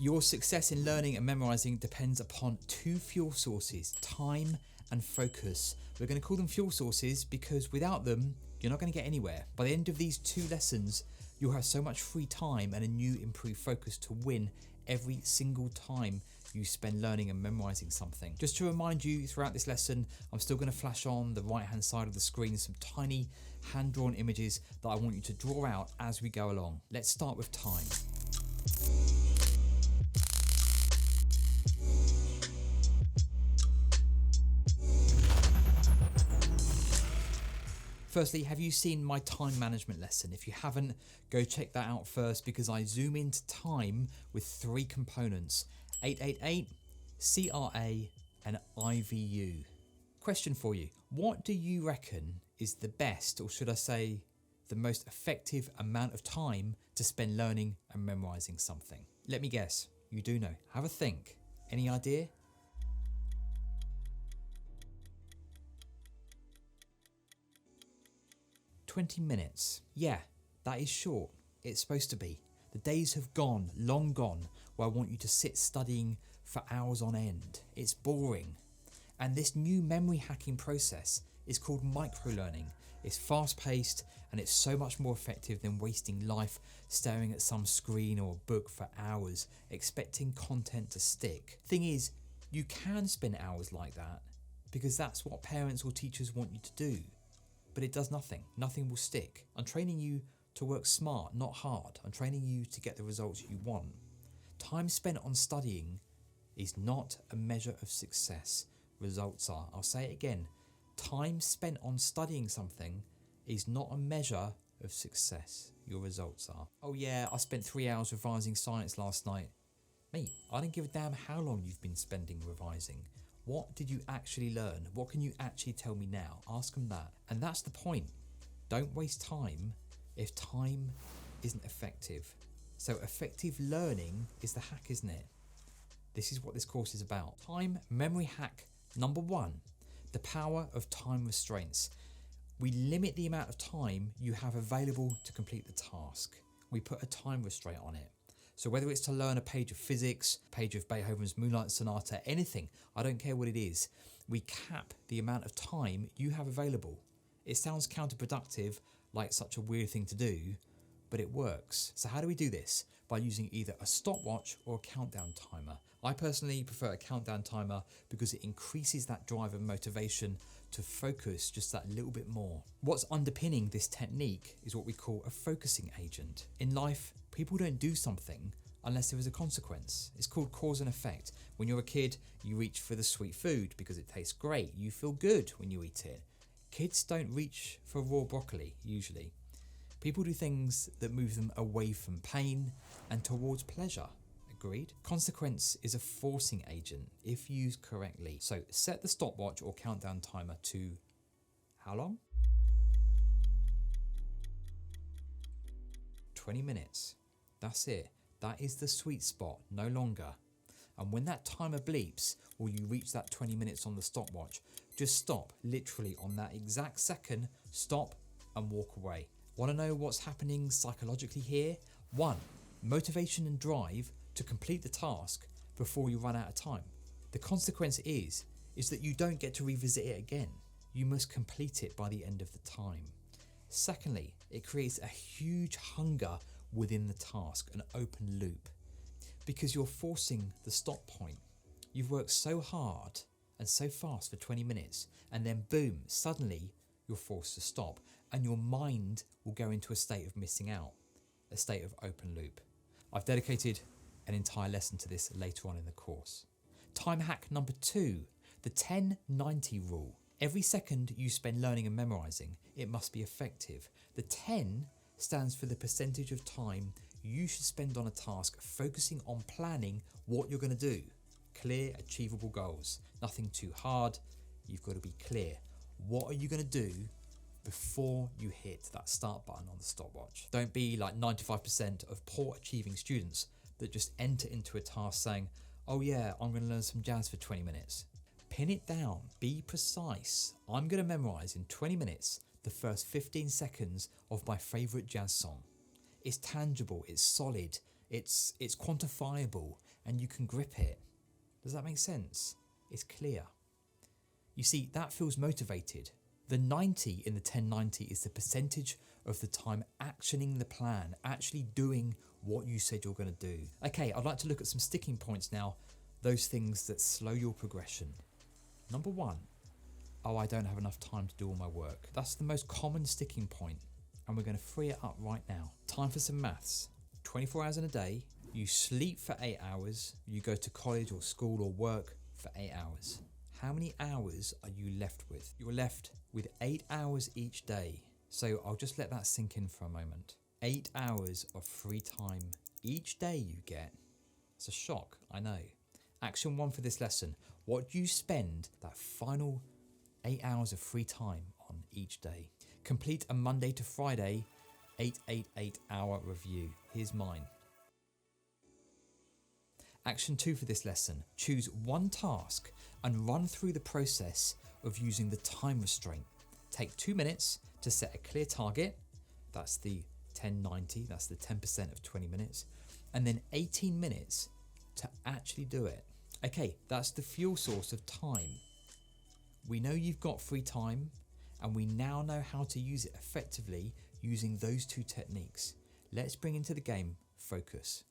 Your success in learning and memorising depends upon two fuel sources, time and focus. We're going to call them fuel sources because without them, you're not going to get anywhere. By the end of these 2 lessons, you'll have so much free time and a new improved focus to win every single time you spend learning and memorising something. Just to remind you, throughout this lesson, I'm still going to flash on the right hand side of the screen some tiny hand-drawn images that I want you to draw out as we go along. Let's start with time. Firstly, have you seen my time management lesson? If you haven't, go check that out first because I zoom into time with 3 components: 888, CRA and IVU. Question for you, what do you reckon is the best, or should I say the most effective amount of time to spend learning and memorising something? Let me guess, you do know. Have a think. Any idea? 20 minutes. Yeah, that is short. It's supposed to be. The days have gone, long gone, where I want you to sit studying for hours on end. It's boring. And this new memory hacking process is called microlearning. It's fast paced and it's so much more effective than wasting life staring at some screen or book for hours, expecting content to stick. Thing is, you can spend hours like that because that's what parents or teachers want you to do. But it does nothing. Nothing will stick. I'm training you to work smart, not hard. I'm training you to get the results you want. Time spent on studying is not a measure of success. Results are. I'll say it again. Time spent on studying something is not a measure of success. Your results are. Oh yeah, I spent 3 hours revising science last night. Mate, I don't give a damn how long you've been spending revising. What did you actually learn? What can you actually tell me now? Ask them that. And that's the point. Don't waste time if time isn't effective. So effective learning is the hack, isn't it? This is what this course is about. Time memory hack number 1, the power of time restraints. We limit the amount of time you have available to complete the task. We put a time restraint on it. So whether it's to learn a page of physics, a page of Beethoven's Moonlight Sonata, anything, I don't care what it is, we cap the amount of time you have available. It sounds counterproductive, like such a weird thing to do, but it works. So how do we do this? By using either a stopwatch or a countdown timer. I personally prefer a countdown timer because it increases that drive and motivation to focus just that little bit more. What's underpinning this technique is what we call a focusing agent. In life, people don't do something unless there is a consequence. It's called cause and effect. When you're a kid, you reach for the sweet food because it tastes great. You feel good when you eat it. Kids don't reach for raw broccoli, usually. People do things that move them away from pain and towards pleasure. Agreed? Consequence is a forcing agent if used correctly. So set the stopwatch or countdown timer to how long? 20 minutes. That's it. That is the sweet spot, no longer. And when that timer bleeps or you reach that 20 minutes on the stopwatch, just stop, literally on that exact second, stop and walk away. Want to know what's happening psychologically here? 1. Motivation and drive to complete the task before you run out of time. The consequence is that you don't get to revisit it again. You must complete it by the end of the time. Secondly, it creates a huge hunger within the task, an open loop, because you're forcing the stop point. You've worked so hard and so fast for 20 minutes and then boom, suddenly you're forced to stop and your mind will go into a state of missing out, a state of open loop. I've dedicated an entire lesson to this later on in the course. Time hack number 2, the 10-90 rule. Every second you spend learning and memorising, it must be effective. The 10 stands for the percentage of time you should spend on a task focusing on planning what you're going to do. Clear, achievable goals. Nothing too hard. You've got to be clear. What are you going to do before you hit that start button on the stopwatch? Don't be like 95% of poor achieving students that just enter into a task saying, oh yeah, I'm going to learn some jazz for 20 minutes. Pin it down. Be precise. I'm going to memorise in 20 minutes the first 15 seconds of my favourite jazz song. It's tangible, it's solid, It's quantifiable and you can grip it. Does that make sense? It's clear. You see, that feels motivated. The 90 in the 1090 is the percentage of the time actioning the plan, actually doing what you said you're going to do. Okay, I'd like to look at some sticking points now, those things that slow your progression. Number one, oh, I don't have enough time to do all my work. That's the most common sticking point, and we're going to free it up right now. Time for some maths. 24 hours in a day, you sleep for 8 hours, you go to college or school or work for 8 hours. How many hours are you left with? You're left with 8 hours each day. So I'll just let that sink in for a moment. 8 hours of free time each day you get. It's a shock, I know. Action 1 for this lesson. What do you spend that final 8 hours of free time on each day? Complete a Monday to Friday 888 hour review. Here's mine. Action 2 for this lesson. Choose one task and run through the process of using the time restraint. Take 2 minutes to set a clear target. That's the 1090, that's the 10% of 20 minutes. And then 18 minutes to actually do it. Okay, that's the fuel source of time. We know you've got free time and we now know how to use it effectively using those two techniques. Let's bring into the game focus.